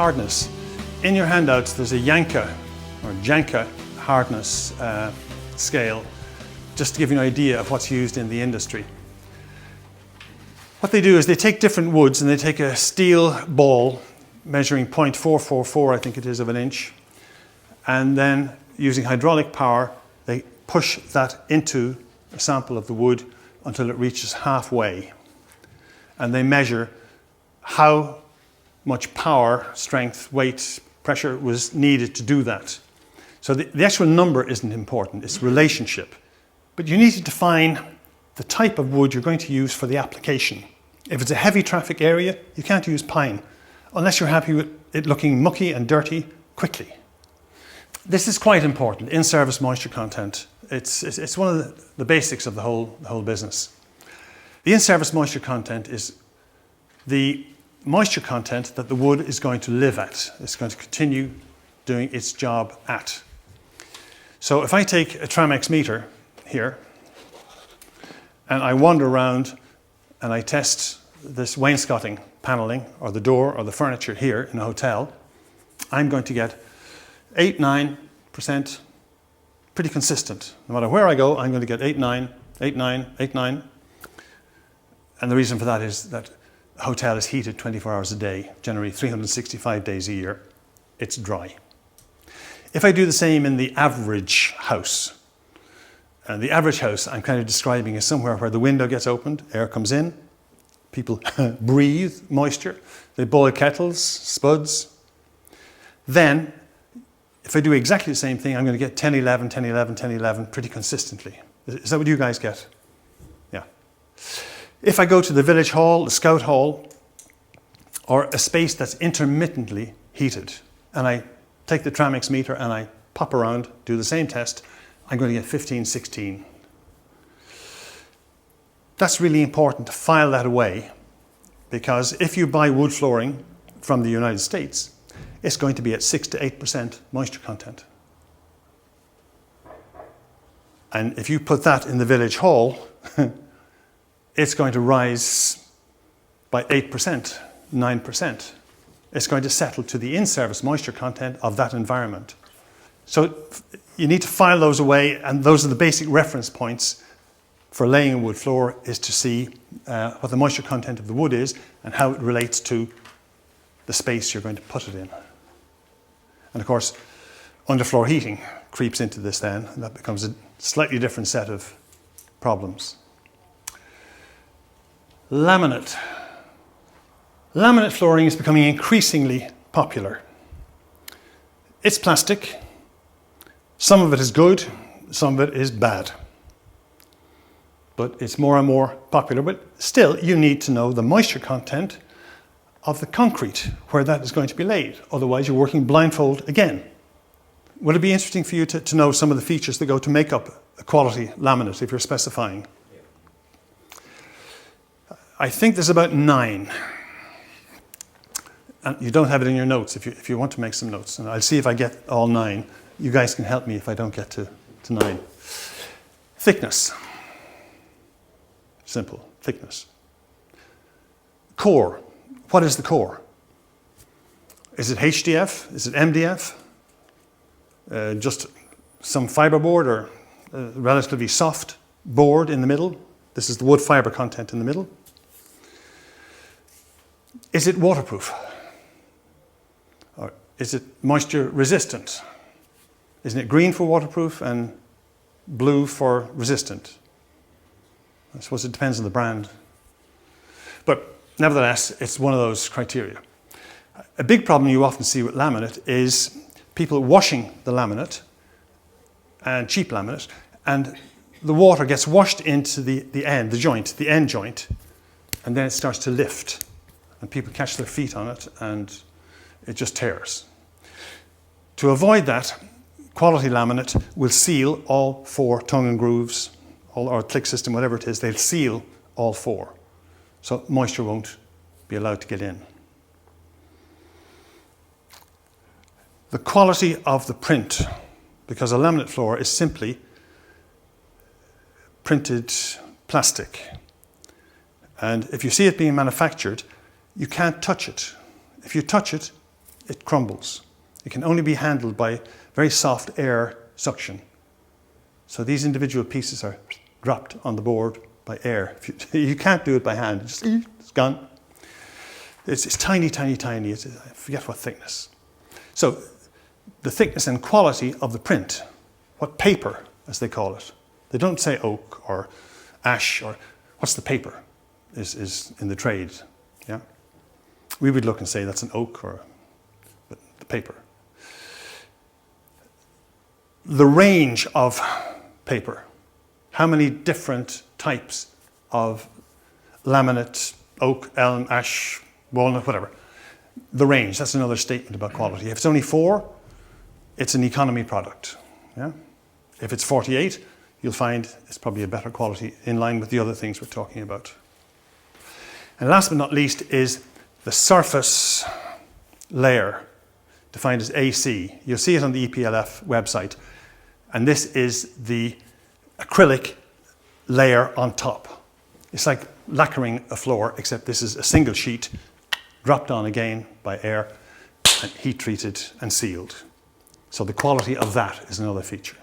hardness. In your handouts there's a Genka or Genka hardness scale, just to give you an idea of what's used in the industry. What they do is they take different woods and they take a steel ball measuring 0.444, I think it is, of an inch, and then using hydraulic power they push that into a sample of the wood until it reaches halfway, and they measure how much power, strength, weight, pressure was needed to do that. So the actual number isn't important, it's relationship. But you need to define the type of wood you're going to use for the application. If it's a heavy traffic area, you can't use pine, unless you're happy with it looking mucky and dirty quickly. This is quite important, in-service moisture content. It's one of the basics of the whole business. The in-service moisture content is the moisture content that the wood is going to live at. It's going to continue doing its job at. So if I take a Tramex meter here and I wander around and I test this wainscoting paneling or the door or the furniture here in a hotel, I'm going to get 8-9%, pretty consistent. No matter where I go, I'm going to get 8-9, 8-9, 8-9. And the reason for that is that a hotel is heated 24 hours a day, generally 365 days a year. It's dry. If I do the same in the average house, and the average house I'm kind of describing as somewhere where the window gets opened, air comes in, people breathe moisture, they boil kettles, spuds. Then, if I do exactly the same thing, I'm going to get 10-11, 10-11, 10-11 pretty consistently. Is that what you guys get? Yeah. If I go to the village hall, the scout hall, or a space that's intermittently heated, and I take the Tramex meter and I pop around, do the same test, I'm going to get 15, 16. That's really important to file that away, because if you buy wood flooring from the United States, it's going to be at 6 to 8% moisture content. And if you put that in the village hall, it's going to rise by 8%, 9%. It's going to settle to the in-service moisture content of that environment. So you need to file those away, and those are the basic reference points for laying a wood floor, is to see what the moisture content of the wood is and how it relates to the space you're going to put it in. And of course, underfloor heating creeps into this then, and that becomes a slightly different set of problems. Laminate. Laminate flooring is becoming increasingly popular. It's plastic. Some of it is good, some of it is bad. But it's more and more popular. But still, you need to know the moisture content of the concrete where that is going to be laid. Otherwise, you're working blindfold again. Would it be interesting for you to know some of the features that go to make up a quality laminate if you're specifying? I think there's about 9. And you don't have it in your notes if you want to make some notes. And I'll see if I get all 9. You guys can help me if I don't get to 9. Thickness. Simple. Thickness. Core. What is the core? Is it HDF? Is it MDF? Just some fiberboard or a relatively soft board in the middle? This is the wood fiber content in the middle. Is it waterproof? Or is it moisture resistant? Isn't it green for waterproof and blue for resistant? I suppose it depends on the brand. But nevertheless, it's one of those criteria. A big problem you often see with laminate is people washing the laminate, and cheap laminate, and the water gets washed into the end joint, and then it starts to lift. And people catch their feet on it and it just tears. To avoid that, quality laminate will seal all 4 tongue and grooves, or click system, whatever it is, they'll seal all 4. So moisture won't be allowed to get in. The quality of the print, because a laminate floor is simply printed plastic. And if you see it being manufactured, you can't touch it. If you touch it, it crumbles. It can only be handled by very soft air suction. So these individual pieces are dropped on the board by air. You can't do it by hand. It's gone. It's tiny, tiny, tiny. I forget what thickness. So the thickness and quality of the print, what paper, as they call it. They don't say oak or ash or what's the paper is in the trade. Yeah, we would look and say that's an oak or the paper. The range of paper, how many different types of laminate, oak, elm, ash, walnut, whatever. The range, that's another statement about quality. If it's only 4, it's an economy product. Yeah? If it's 48, you'll find it's probably a better quality in line with the other things we're talking about. And last but not least is the surface layer, defined as AC. You'll see it on the EPLF website. And this is the acrylic layer on top. It's like lacquering a floor, except this is a single sheet dropped on again by air and heat treated and sealed. So the quality of that is another feature.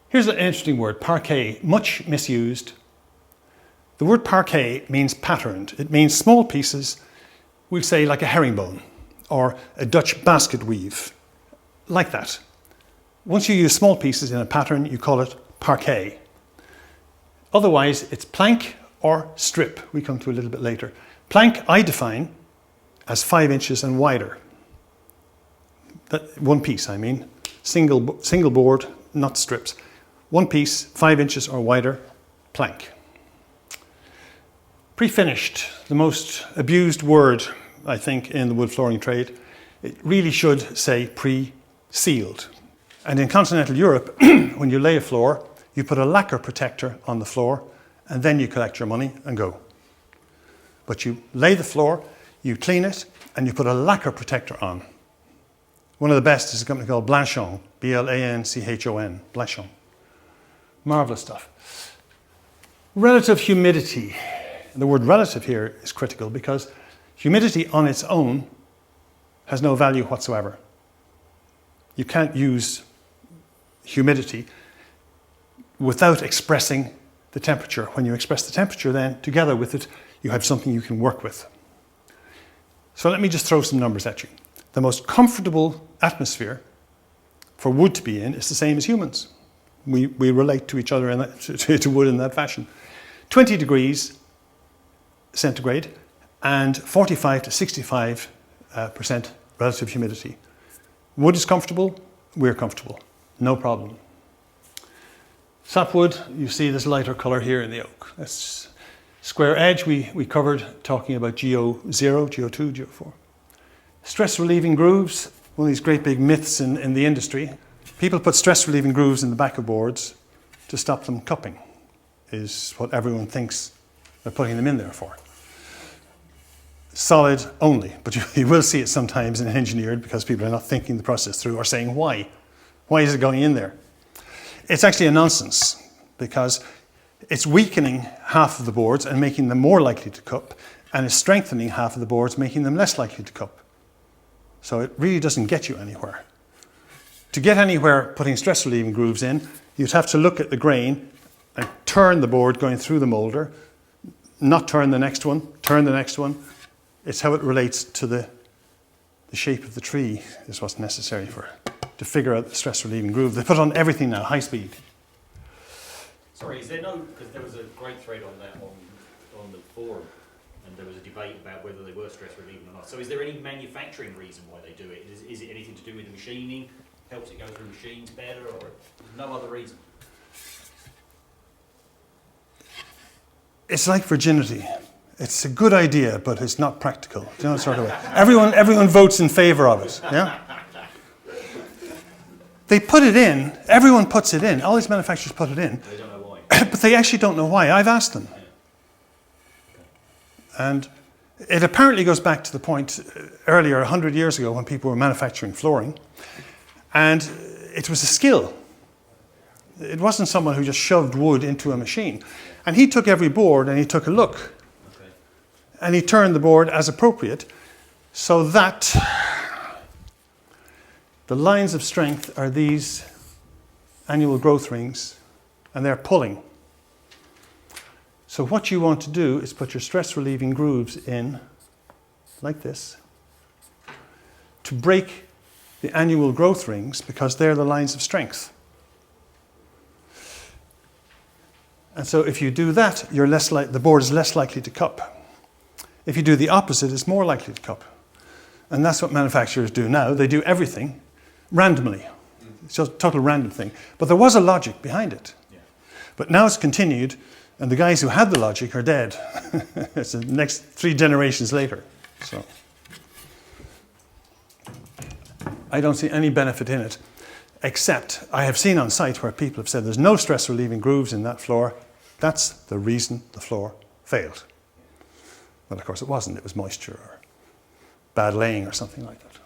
Here's an interesting word, parquet, much misused. The word parquet means patterned. It means small pieces, we'll say like a herringbone or a Dutch basket weave, like that. Once you use small pieces in a pattern, you call it parquet. Otherwise, it's plank or strip. We come to a little bit later. Plank, I define as 5 inches and wider. That, one piece, I mean. Single board, not strips. One piece, 5 inches or wider, plank. Pre-finished, the most abused word, I think, in the wood flooring trade. It really should say pre-sealed. And in continental Europe, when you lay a floor, you put a lacquer protector on the floor, and then you collect your money and go. But you lay the floor, you clean it, and you put a lacquer protector on. One of the best is a company called Blanchon, B-L-A-N-C-H-O-N, Blanchon. Marvelous stuff. Relative humidity. The word relative here is critical because humidity on its own has no value whatsoever. You can't use humidity without expressing the temperature. When you express the temperature, then together with it, you have something you can work with. So let me just throw some numbers at you. The most comfortable atmosphere for wood to be in is the same as humans. We relate to each other in that, to wood in that fashion. 20 degrees centigrade and 45 to 65% relative humidity. Wood is comfortable, we're comfortable, no problem. Sapwood, you see this lighter color here in the oak. That's square edge, we covered talking about GO0, GO2, GO4. Stress relieving grooves, one of these great big myths in the industry. People put stress relieving grooves in the back of boards to stop them cupping, is what everyone thinks they're putting them in there for. Solid only, but you will see it sometimes in engineered because people are not thinking the process through or saying why. Why is it going in there? It's actually a nonsense because it's weakening half of the boards and making them more likely to cup, and it's strengthening half of the boards, making them less likely to cup. So it really doesn't get you anywhere. To get anywhere putting stress relieving grooves in, you'd have to look at the grain and turn the board going through the molder, not turn the next one, turn the next one. It's how it relates to the shape of the tree is what's necessary to figure out the stress relieving groove. They put on everything now, high speed. Sorry, is there no, because there was a great thread on that on the forum, and there was a debate about whether they were stress relieving or not. So is there any manufacturing reason why they do it? Is it anything to do with the machining? Helps it go through machines better, or no other reason? It's like virginity. It's a good idea, but it's not practical. Do you know, sort of way. Everyone votes in favor of it. Yeah. They put it in. Everyone puts it in. All these manufacturers put it in. They don't know why. But they actually don't know why. I've asked them. And it apparently goes back to the point earlier, 100 years ago, when people were manufacturing flooring. And it was a skill. It wasn't someone who just shoved wood into a machine. And he took every board and he took a look. And he turned the board as appropriate. So that the lines of strength are these annual growth rings, and they're pulling. So what you want to do is put your stress relieving grooves in like this to break the annual growth rings, because they're the lines of strength. And so if you do that, the board is less likely to cup. If you do the opposite, it's more likely to cup. And that's what manufacturers do now. They do everything randomly. It's just a total random thing. But there was a logic behind it. Yeah. But now it's continued, and the guys who had the logic are dead. It's the next 3 generations later. So I don't see any benefit in it, except I have seen on site where people have said there's no stress relieving grooves in that floor. That's the reason the floor failed. Well, of course it wasn't. It was moisture or bad laying or something like that.